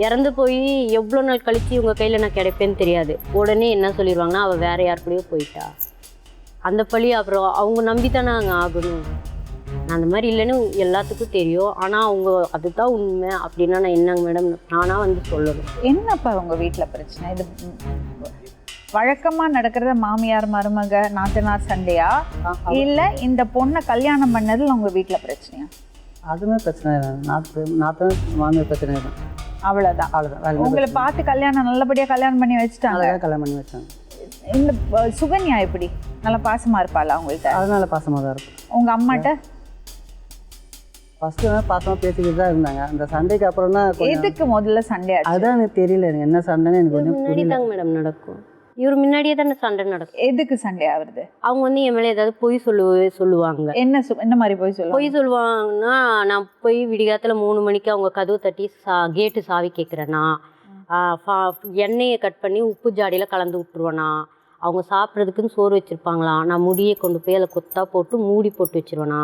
இறந்து போய் எவ்வளோ நாள் கழித்து இவங்க கையில் நான் கிடைப்பேன்னு தெரியாது. உடனே என்ன சொல்லிடுவாங்கன்னா அவள் வேறு யார் கூடயோ போயிட்டா. அந்த பழி அப்புறம் அவங்க நம்பி தானே அங்கே ஆகணும். நான் அந்த மாதிரி இல்லைன்னு எல்லாத்துக்கும் தெரியும். ஆனால் அவங்க அதுதான் உண்மை அப்படின்னா நான் என்னங்க மேடம் நானாக வந்து சொல்லணும். என்னப்பா உங்கள் வீட்டில் பிரச்சனை? இது வழக்கமாக நடக்கிறத மாமியார் மருமக நாத்தனார் சண்டையா இல்லை இந்த பொண்ணை கல்யாணம் பண்ணதில் உங்கள் வீட்டில் பிரச்சனையா? அதுவுமே பிரச்சனை தான். நாத்தம் மாமியார் பிரச்சனை தான். அவ்வளோதான். அவ்வளோதான். உங்களை பார்த்து கல்யாணம் நல்லபடியாக கல்யாணம் பண்ணி வச்சுட்டாங்க. அழகாக கல்யாணம் பண்ணி வச்சாங்க. இந்த சுகன்யா எப்படி நல்லா பாசமாக இருப்பாளா உங்கள்கிட்ட? அதனால பாசமாக தான் இருக்கும். உங்கள் அம்மாட்ட ஃபஸ்ட்டு பாசமாக பேசிக்கிட்டு தான் இருந்தாங்க. அந்த சண்டைக்கு அப்புறம் தான் எதுக்கு முதல்ல சண்டை? அதுதான் எனக்கு தெரியல. எனக்கு என்ன சண்டைன்னு எனக்கு ஒன்றும் முன்னாடி தாங்க மேடம் நடக்கும். இவர் முன்னாடியே தானே சண்டை நடக்கும். எதுக்கு சண்டை ஆகுறது? அவங்க வந்து என் மேலே ஏதாவது பொய் சொல்லுவாங்க. என்ன மாதிரி போய் சொல்லுவாங்க? பொய் சொல்லுவாங்கன்னா நான் போய் விடிகாத்தில் 3 மணிக்கு அவங்க கதவு தட்டி கேட்டு சாவி கேட்குறேன்னா, எண்ணெயை கட் பண்ணி உப்பு ஜாடியில் கலந்து விட்டுருவேனா, அவங்க சாப்பிட்றதுக்குன்னு சோறு வச்சுருப்பாங்களாம், நான் முடியை கொண்டு போய் அதில் கொத்தா போட்டு மூடி போட்டு வச்சுருவேனா,